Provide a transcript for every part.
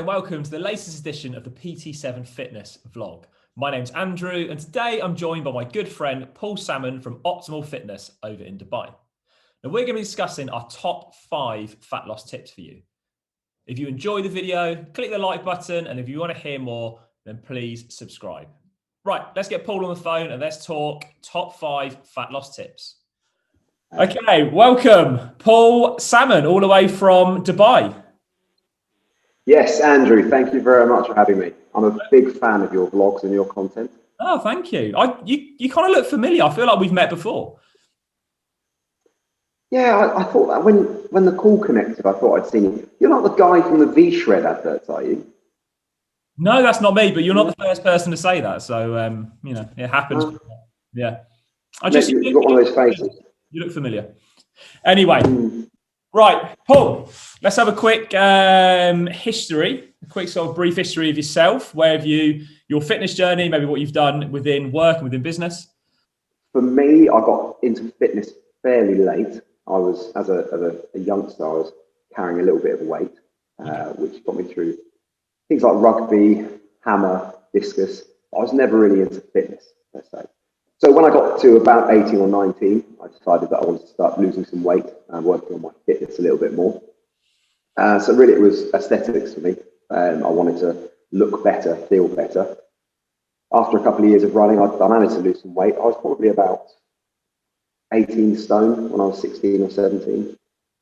and welcome to the latest edition of the PT7 Fitness vlog. My name's Andrew, and today I'm joined by my good friend Paul Salmon from Optimal Fitness over in Dubai. Now, we're going to be discussing our top 5 fat loss tips for you. If you enjoy the video, click the like button, and if you want to hear more, then please subscribe. Right, let's get Paul on the phone and let's talk top 5 fat loss tips. Okay, welcome, Paul Salmon, all the way from Dubai. Yes, Andrew, thank you very much for having me. I'm a big fan of your vlogs and your content. Oh, thank you. You kind of look familiar. I feel like we've met before. Yeah, I thought that when the call connected, I thought I'd seen you. You're not the guy from the V-Shred adverts, are you? No, that's not me, but you're not the first person to say that. So, it happens. Yeah. You've got one of those faces. You look familiar. Anyway, right, Paul, let's have a quick history, a quick sort of brief history of yourself. Where have your fitness journey, maybe what you've done within work and within business? For me, I got into fitness fairly late. I was, as a youngster, I was carrying a little bit of weight, which got me through things like rugby, hammer, discus. I was never really into fitness, let's say. So when I got to about 18 or 19, I decided that I wanted to start losing some weight and working on my fitness a little bit more. So really it was aesthetics for me. I wanted to look better, feel better. After a couple of years of running, I managed to lose some weight. I was probably about 18 stone when I was 16 or 17.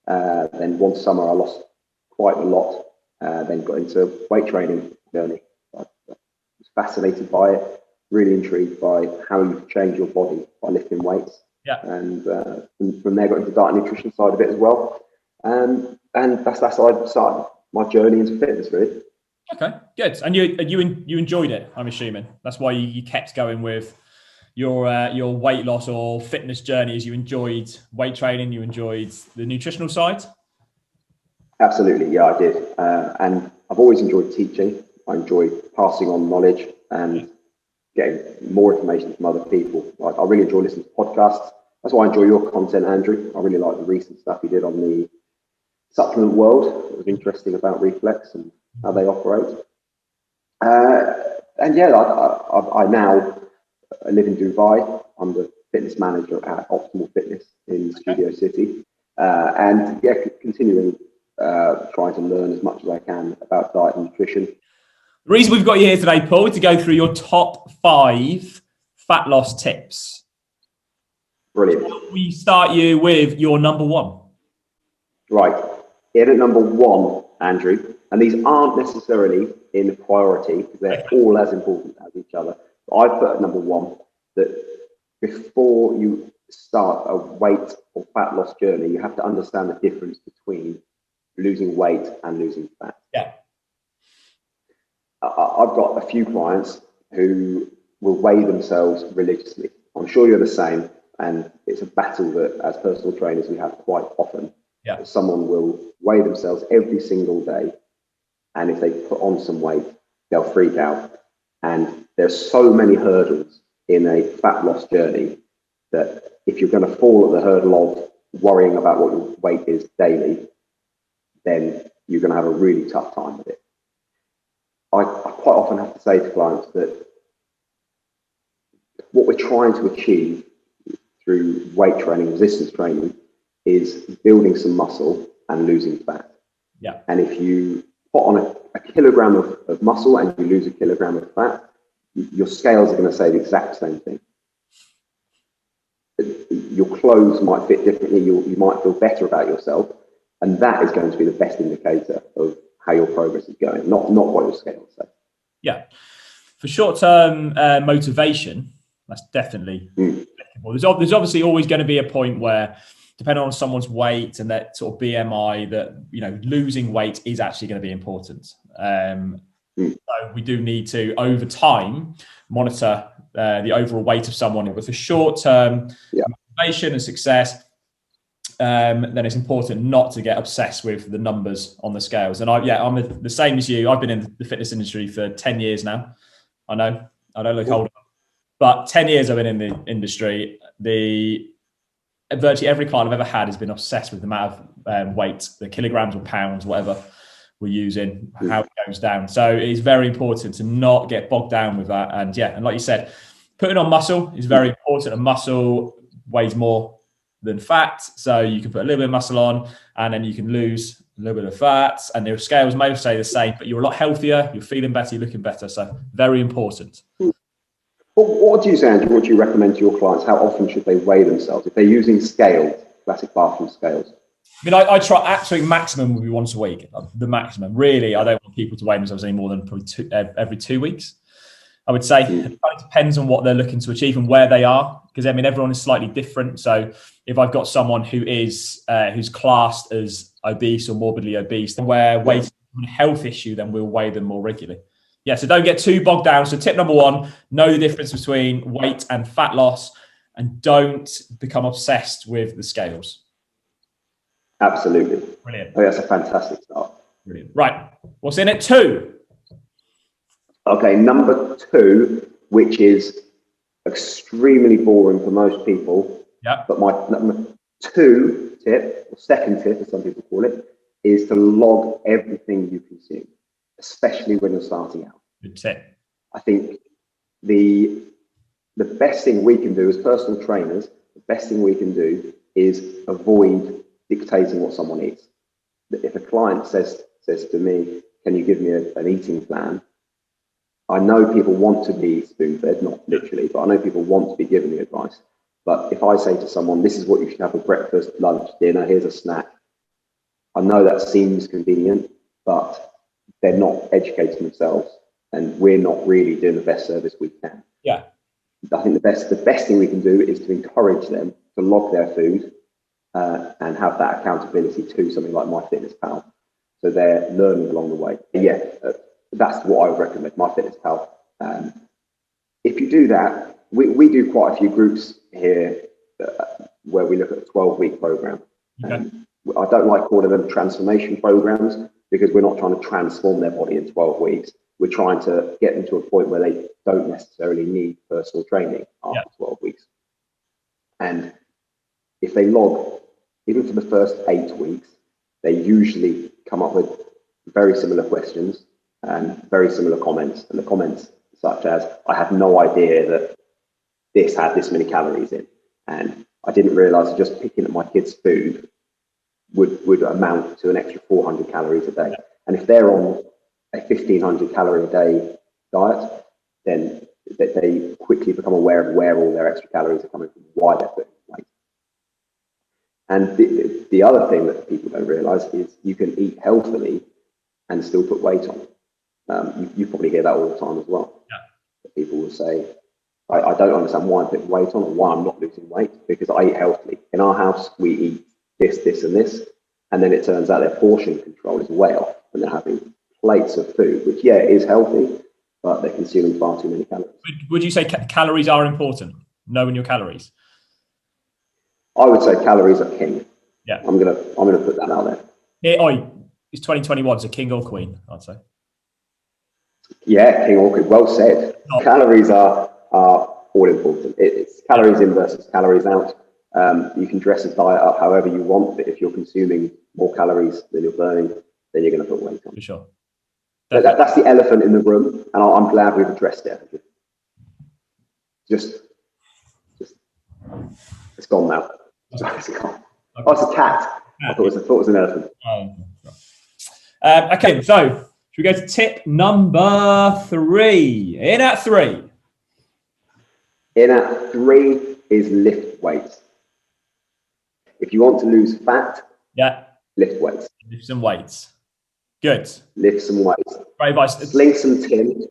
Then one summer I lost quite a lot, then got into weight training journey. I was fascinated by it. Really intrigued by how you change your body by lifting weights. Yeah. And from there got into the diet and nutrition side of it as well. And that's how I started my journey into fitness, really. Okay, good. And you enjoyed it, I'm assuming. That's why you kept going with your weight loss or fitness journey, as you enjoyed weight training, you enjoyed the nutritional side? Absolutely, yeah, I did. And I've always enjoyed teaching. I enjoy passing on knowledge and getting more information from other people. I really enjoy listening to podcasts. That's why I enjoy your content, Andrew. I really like the recent stuff you did on the supplement world. It was interesting about Reflex and how they operate. And yeah, I now live in Dubai. I'm the fitness manager at Optimal Fitness in Studio City. And yeah, continuing trying to learn as much as I can about diet and nutrition. The reason we've got you here today, Paul, is to go through your top 5 fat loss tips. Brilliant. We start you with your number 1. Right. Here at number 1, Andrew, and these aren't necessarily in priority because they're all as important as each other. But I've put at number 1 that before you start a weight or fat loss journey, you have to understand the difference between losing weight and losing fat. Yeah. I've got a few clients who will weigh themselves religiously. I'm sure you're the same, and it's a battle that as personal trainers we have quite often. Yeah. Someone will weigh themselves every single day, and if they put on some weight, they'll freak out. And there's so many hurdles in a fat loss journey that if you're going to fall at the hurdle of worrying about what your weight is daily, then you're going to have a really tough time with it. I quite often have to say to clients that what we're trying to achieve through weight training, resistance training, is building some muscle and losing fat. Yeah. And if you put on a kilogram of muscle and you lose a kilogram of fat, your scales are going to say the exact same thing. Your clothes might fit differently. You might feel better about yourself. And that is going to be the best indicator of how your progress is going, not what your scales say. Yeah. For short-term motivation, that's definitely applicable. There's obviously always going to be a point where, depending on someone's weight and that sort of BMI, that losing weight is actually going to be important. So we do need to, over time, monitor the overall weight of someone. With a short-term motivation and success, then it's important not to get obsessed with the numbers on the scales. And I'm the same as you. I've been in the fitness industry for 10 years now. I know I don't look older, but 10 years I've been in the industry. Virtually every client I've ever had has been obsessed with the amount of weight, the kilograms or pounds, whatever. we're using, how it goes down. So it is very important to not get bogged down with that. And yeah, and like you said, putting on muscle is very important. And muscle weighs more than fat. So you can put a little bit of muscle on and then you can lose a little bit of fat. And your scales may stay the same, but you're a lot healthier, you're feeling better, you're looking better. So very important. What do you say, Andrew? What do you recommend to your clients? How often should they weigh themselves? If they're using scales, classic bathroom scales. I mean, I try absolute maximum would be once a week. The maximum. Really, I don't want people to weigh themselves any more than probably every 2 weeks. I would say it kind of depends on what they're looking to achieve and where they are. Because I mean, everyone is slightly different. So if I've got someone who is who's classed as obese or morbidly obese, where weight is a health issue, then we'll weigh them more regularly. Yeah, so don't get too bogged down. So tip number one, know the difference between weight and fat loss, and don't become obsessed with the scales. Absolutely. Brilliant. Oh, that's a fantastic start. Brilliant. Right. What's in it? 2. Okay, number 2, which is extremely boring for most people. Yeah. But my number 2 tip, or second tip, as some people call it, is to log everything you consume, especially when you're starting out. Good tip. I think the best thing we can do as personal trainers, the best thing we can do is avoid dictating what someone eats. If a client says to me, can you give me an eating plan? I know people want to be spoon-fed, not literally, but I know people want to be given the advice. But if I say to someone, this is what you should have for breakfast, lunch, dinner, here's a snack, I know that seems convenient, but they're not educating themselves, and we're not really doing the best service we can. Yeah. I think the best thing we can do is to encourage them to log their food and have that accountability to something like MyFitnessPal, so they're learning along the way. Yeah, that's what I would recommend, MyFitnessPal. If you do that, we do quite a few groups here where we look at a 12-week program. Okay. I don't like calling them transformation programs because we're not trying to transform their body in 12 weeks. We're trying to get them to a point where they don't necessarily need personal training after 12 weeks. And if they log, even for the first 8 weeks, they usually come up with very similar questions and very similar comments. And the comments such as, I had no idea that this had this many calories in. And I didn't realize that just picking up my kids' food would amount to an extra 400 calories a day. And if they're on a 1,500 calorie a day diet, then they quickly become aware of where all their extra calories are coming from, why they're putting weight. And the other thing that people don't realize is you can eat healthily and still put weight on. You probably hear that all the time as well. Yeah. People will say, I don't understand why I'm putting weight on or why I'm not losing weight, because I eat healthily. In our house, we eat this, this, and this. And then it turns out their portion control is way off, and they're having plates of food, which, yeah, is healthy, but they're consuming far too many calories. Would you say calories are important? Knowing your calories? I would say calories are king. Yeah. I'm gonna put that out there. Yeah, it's 2021, so king or queen, I'd say. Yeah, king or queen. Well said. Oh. Calories are all important. It's calories in versus calories out. You can dress a diet up however you want, but if you're consuming more calories than you're burning, then you're going to put weight on. For sure. That's the elephant in the room, and I'm glad we've addressed it. Just it's gone now. It's gone. Oh, it's a cat. I thought it was an elephant. Okay, so should we go to tip number 3? In at 3. In at 3 is lift weights. If you want to lose fat, lift weights. Lift some weights. Good. Lift some weights. Great advice. Sling some tin.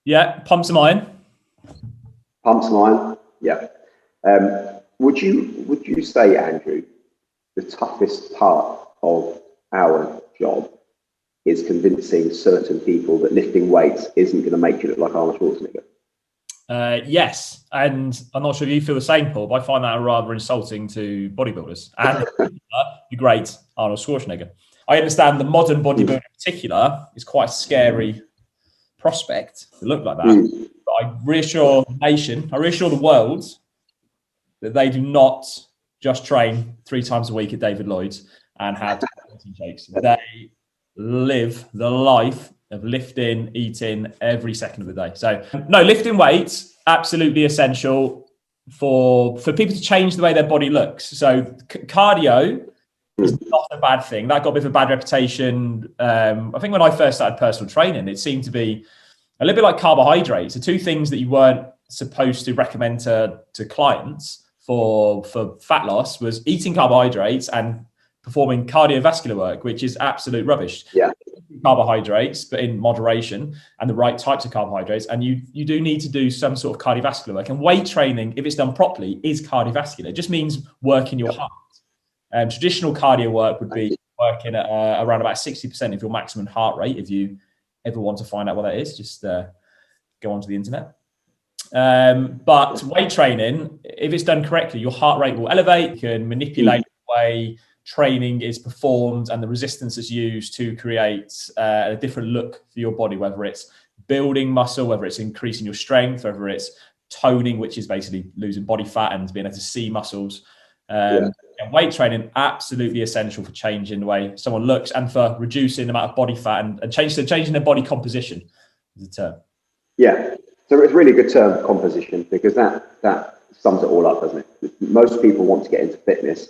Yeah. Pump some iron. Pump some iron. Yeah. Would you say, Andrew, the toughest part of our job is convincing certain people that lifting weights isn't going to make you look like Arnold Schwarzenegger? Yes, and I'm not sure if you feel the same, Paul, but I find that rather insulting to bodybuilders and the great Arnold Schwarzenegger. I understand the modern bodybuilder in particular is quite a scary prospect to look like that. But I reassure the nation, I reassure the world that they do not just train 3 times a week at David Lloyd's and have protein shakes. They live the life of lifting, eating every second of the day. So no, lifting weights, absolutely essential for people to change the way their body looks. So cardio is not a bad thing. That got a bit of a bad reputation. I think when I first started personal training, it seemed to be a little bit like carbohydrates. The two things that you weren't supposed to recommend to clients for fat loss was eating carbohydrates and performing cardiovascular work, which is absolute rubbish. Yeah. Carbohydrates, but in moderation and the right types of carbohydrates. And you do need to do some sort of cardiovascular work. And weight training, if it's done properly, is cardiovascular. It just means working your heart. Traditional cardio work would be working at around about 60% of your maximum heart rate. If you ever want to find out what that is, just go onto the internet. But weight training, if it's done correctly, your heart rate will elevate. You can manipulate the way training is performed and the resistance is used to create a different look for your body, whether it's building muscle, whether it's increasing your strength, whether it's toning, which is basically losing body fat and being able to see muscles. And weight training, absolutely essential for changing the way someone looks and for reducing the amount of body fat and changing their body composition is the term. Yeah, so it's a really good term, composition, because that sums it all up, doesn't it? Most people want to get into fitness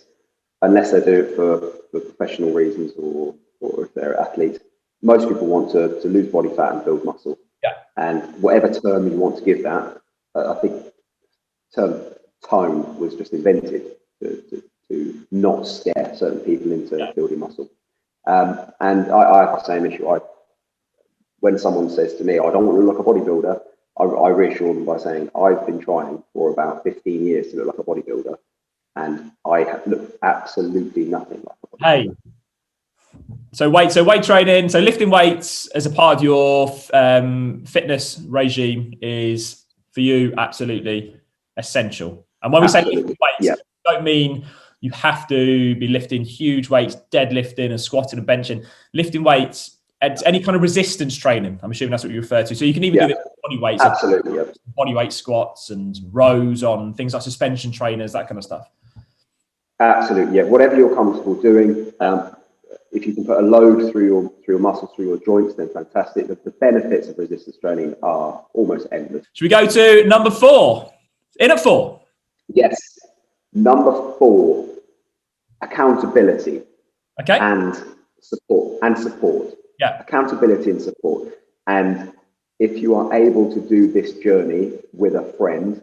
unless they do it for professional reasons or if they're athletes. Most people want to lose body fat and build muscle. Yeah. And whatever term you want to give that, I think the term tone was just invented to not scare certain people into building muscle. And I have the same issue. When someone says to me, I don't want to look like a bodybuilder, I reassure them by saying, I've been trying for about 15 years to look like a bodybuilder, and I have looked absolutely nothing like a bodybuilder. Hey. So weight training, so lifting weights as a part of your fitness regime is for you absolutely essential. And when we say lifting weights, we don't mean you have to be lifting huge weights, deadlifting and squatting and benching. Lifting weights, any kind of resistance training, I'm assuming that's what you refer to. So you can even do body weights, body weight squats and rows on things like suspension trainers, that kind of stuff. Absolutely, yeah. Whatever you're comfortable doing. If you can put a load through your muscles, through your joints, then fantastic. The benefits of resistance training are almost endless. Should we go to number 4? In at 4? Yes. Number 4, accountability. Okay. And support. Yeah. Accountability and support. And if you are able to do this journey with a friend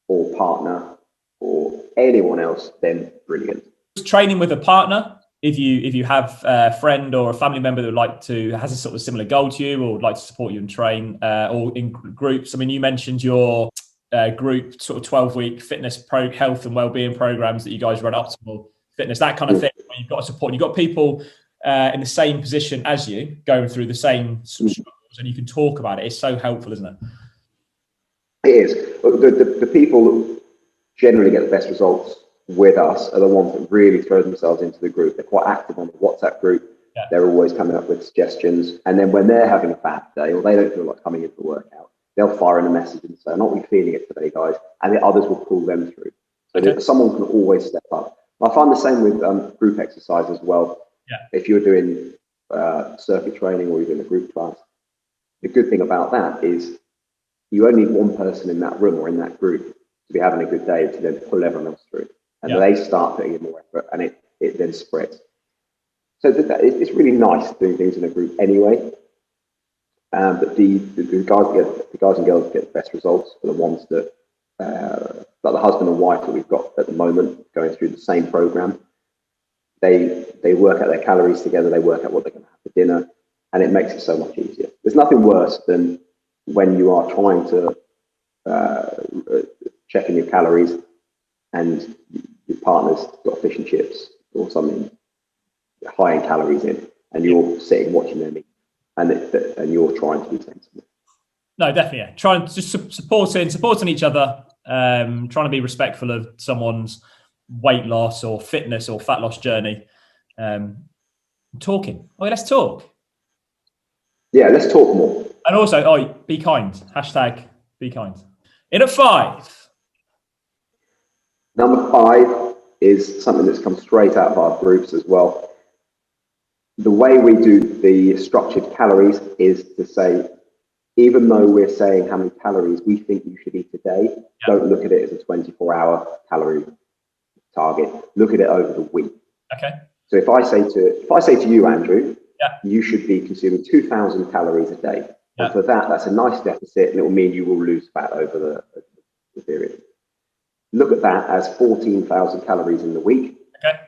or partner or anyone else, then brilliant. Training with a partner. If you have a friend or a family member that has a sort of similar goal to you or would like to support you and train, or in groups. I mean, you mentioned your group sort of 12-week fitness health and wellbeing programs that you guys run, Optimal Fitness, that kind of thing. Where you've got support. You've got people in the same position as you, going through the same sort of struggles, and you can talk about it. It's so helpful, isn't it? It is. The people that generally get the best results with us are the ones that really throw themselves into the group. They're quite active on the WhatsApp group. Yeah. They're always coming up with suggestions. And then when they're having a bad day or they don't feel like coming in for workout, they'll fire in a message and say, I'm not really feeling it today, guys. And the others will pull them through. So someone can always step up. I find the same with group exercise as well. Yeah. If you're doing circuit training or you're doing a group class, the good thing about that is you only need one person in that room or in that group to be having a good day to then pull everyone else through. And they start putting in more effort, and it then spreads. So it's really nice doing things in a group anyway. But the guys and girls that get the best results are the ones that, like the husband and wife that we've got at the moment, going through the same program. They work out their calories together. They work out what they're going to have for dinner, and it makes it so much easier. There's nothing worse than when you are trying to check in your calories and your partner's got fish and chips or something high in calories in, and you're sitting watching them eat, and you're trying to be sensible. No, definitely. Yeah. Trying to just supporting each other, trying to be respectful of someone's weight loss or fitness or fat loss journey. Talking. Oh, let's talk. Yeah, let's talk more. And also, be kind. # be kind. In at 5. Number 5 is something that's come straight out of our groups as well. the way we do the structured calories is to say, even though we're saying how many calories we think you should eat a day, don't look at it as a 24-hour calorie target. Look at it over the week. Okay. So if I say to you, Andrew, you should be consuming 2,000 calories a day. And for that, that's a nice deficit, and it will mean you will lose fat over the period. Look at that as 14,000 calories in the week. Okay.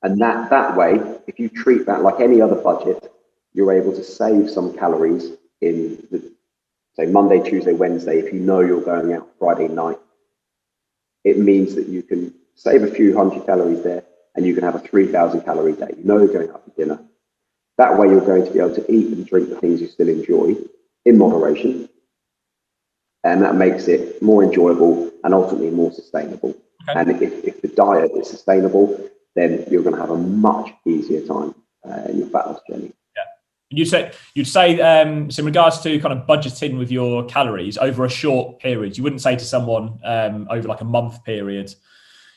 And that way, if you treat that like any other budget, you're able to save some calories in say Monday, Tuesday, Wednesday. If you know you're going out Friday night, it means that you can save a few hundred calories there, and you can have a 3,000 calorie day. You know you're going out for dinner. That way you're going to be able to eat and drink the things you still enjoy in moderation. And that makes it more enjoyable and ultimately more sustainable. Okay. And if the diet is sustainable, then you're going to have a much easier time in your fat loss journey. You'd say so in regards to kind of budgeting with your calories over a short period, you wouldn't say to someone over like a month period,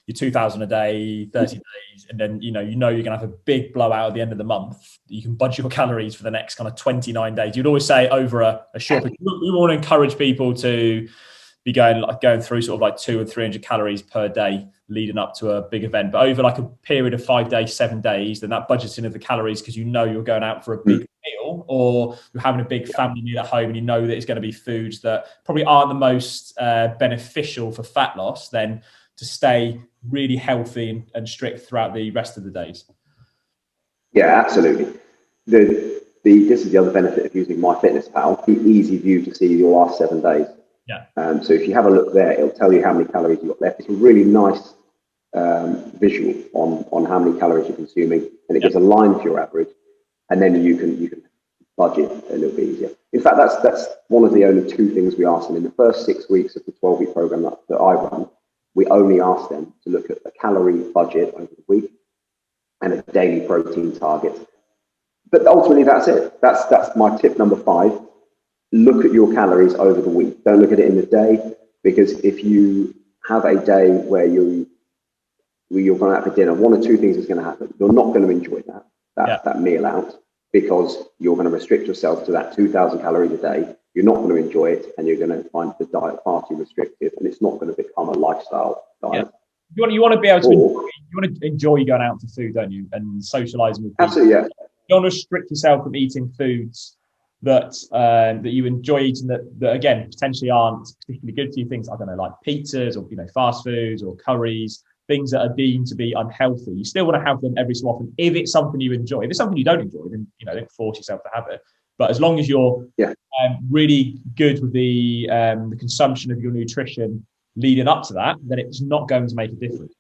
you're 2,000 a day, 30 days, and then you know you're going to have a big blowout at the end of the month. You can budget your calories for the next kind of 29 days. You'd always say over a short period. We want to encourage people to be going through sort of like 200 or 300 calories per day leading up to a big event. But over like a period of 5 days, 7 days, then that budgeting of the calories, because you know you're going out for a big meal or you're having a big family meal at home and you know that it's going to be foods that probably aren't the most beneficial for fat loss, then to stay really healthy and strict throughout the rest of the days. Yeah, absolutely. This is the other benefit of using MyFitnessPal, the easy view to see your last 7 days. Yeah. So if you have a look there, it'll tell you how many calories you've got left. It's a really nice visual on how many calories you're consuming, and it gives a line to your average, and then you can budget a little bit easier. In fact, that's one of the only 2 things we ask them in the first 6 weeks of the 12-week program that I run. We only ask them to look at a calorie budget over the week and a daily protein target. But ultimately, that's it. That's my tip number 5. Look at your calories over the week. Don't look at it in the day, because if you have a day where you're going out for dinner, 1 or 2 things is going to happen. You're not going to enjoy that meal out, because you're going to restrict yourself to that 2,000 calories a day. You're not going to enjoy it, and you're going to find the diet far too restrictive, and it's not going to become a lifestyle diet. Yeah. You want to be able to enjoy going out for food, don't you, and socialising with people. Absolutely, yeah. You don't want to restrict yourself from eating foods that you enjoy eating that again potentially aren't particularly good for you. Things, I don't know, like pizzas or fast foods or curries, things that are deemed to be unhealthy. You still want to have them every so often if it's something you enjoy. If it's something you don't enjoy, then don't force yourself to have it. But as long as you're really good with the consumption of your nutrition leading up to that, then it's not going to make a difference.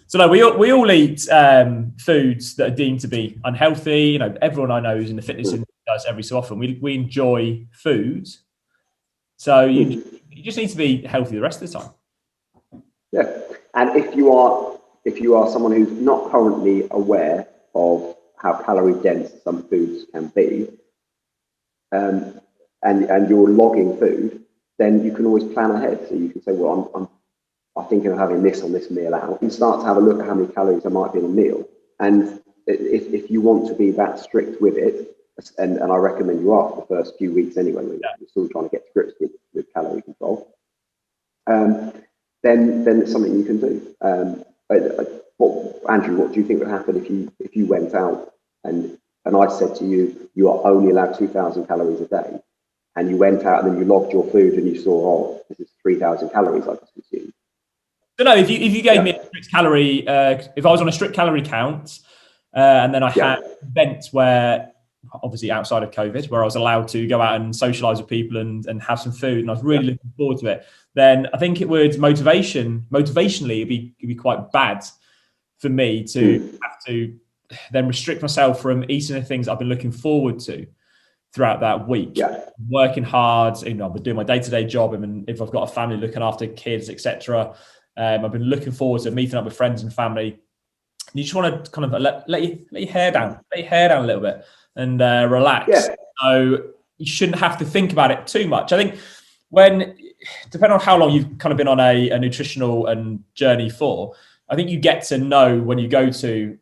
So no, we all eat foods that are deemed to be unhealthy. Everyone I know who's in the fitness industry does every so often. We enjoy foods, so you just need to be healthy the rest of the time. Yeah, and if you are someone who's not currently aware of how calorie dense some foods can be, and you're logging food, then you can always plan ahead. So you can say, well, I'm thinking of having this on this meal out, and start to have a look at how many calories there might be in a meal. And if you want to be that strict with it, and I recommend you are for the first few weeks anyway, when you're still trying to get to grips with calorie control, then it's something you can do. Andrew, what do you think would happen if you went out and I said to you, you are only allowed 2,000 calories a day, and you went out and then you logged your food and you saw, this is 3,000 calories I just consumed? I don't know, if you gave me a strict calorie, if I was on a strict calorie count, and then I had events where, obviously outside of COVID, where I was allowed to go out and socialise with people and have some food, and I was really looking forward to it, then I think it would motivationally it'd be quite bad for me to have to then restrict myself from eating the things I've been looking forward to throughout that week. Working hard, I've been doing my day-to-day job, and if I've got a family looking after kids, etc. I've been looking forward to meeting up with friends and family. You just want to kind of let your hair down a little bit and relax. So you shouldn't have to think about it too much. I think depending on how long you've kind of been on a nutritional and journey for, I think you get to know when you go to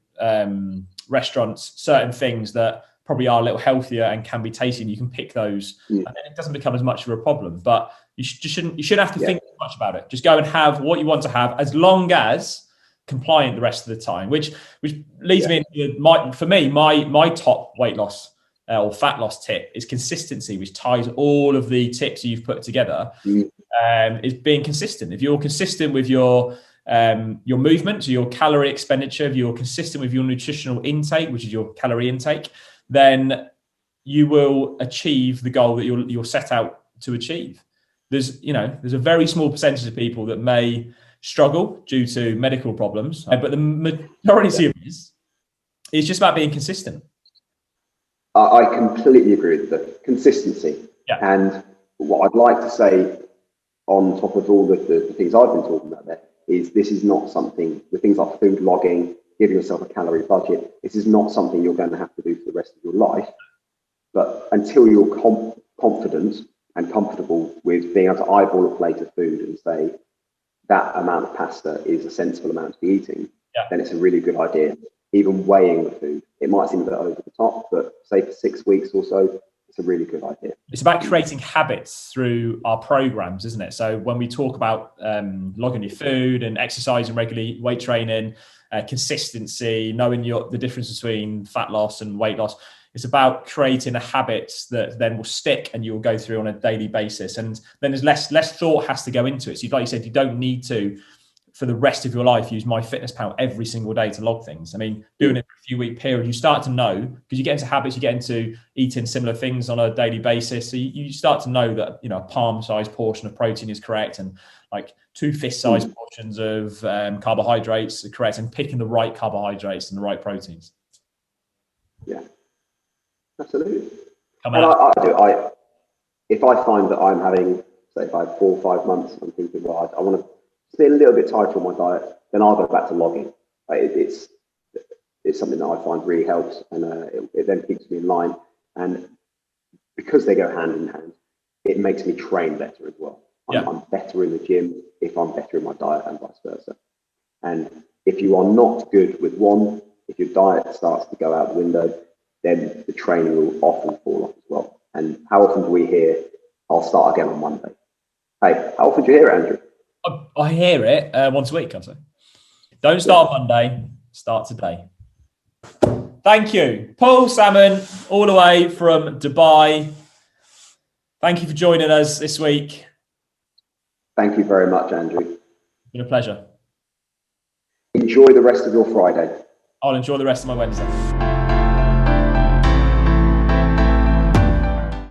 restaurants certain things that probably are a little healthier and can be tasty, and you can pick those, and then it doesn't become as much of a problem. But you shouldn't have to think too much about it. Just go and have what you want to have, as long as compliant the rest of the time. Which leads me into my top weight loss or fat loss tip is consistency, which ties all of the tips you've put together. Is being consistent. If you're consistent with your movement, so your calorie expenditure, if you're consistent with your nutritional intake, which is your calorie intake, then you will achieve the goal that you're set out to achieve. There's a very small percentage of people that may struggle due to medical problems, but the majority of it is just about being consistent. I completely agree with the consistency. And what I'd like to say on top of all the things I've been talking about there is this is not something, with things like food logging, giving yourself a calorie budget, this is not something you're going to have to do for the rest of your life. But until you're confident and comfortable with being able to eyeball a plate of food and say that amount of pasta is a sensible amount to be eating, then it's a really good idea. Even weighing the food, it might seem a bit over the top, but say for 6 weeks or so, it's a really good idea. It's about creating habits through our programs, isn't it? So when we talk about logging your food and exercising regularly, weight training, consistency, knowing the difference between fat loss and weight loss, it's about creating a habit that then will stick and you'll go through on a daily basis. And then there's less thought has to go into it. So like you said, you don't need to, for the rest of your life, use MyFitnessPal every single day to log things. I mean, doing it for a few week period, you start to know, because you get into habits, you get into eating similar things on a daily basis. So you start to know that, a palm-sized portion of protein is correct, and like 2 fist-sized portions of carbohydrates are correct, and picking the right carbohydrates and the right proteins. Yeah, absolutely. And I if I find that I'm having, say, if I have 4 or 5 months, I'm thinking, well, I want to be a little bit tighter on my diet, then I'll go back to logging. It's something that I find really helps, and it then keeps me in line. And because they go hand in hand, it makes me train better as well. I'm better in the gym if I'm better in my diet, and vice versa. And if you are not good with one, if your diet starts to go out the window, then the training will often fall off as well. And how often do we hear, I'll start again on Monday? Hey, how often do you hear it, Andrew? I hear it once a week, I'd say. Don't start on Monday, start today. Thank you. Paul Salmon, all the way from Dubai. Thank you for joining us this week. Thank you very much, Andrew. It's been a pleasure. Enjoy the rest of your Friday. I'll enjoy the rest of my Wednesday.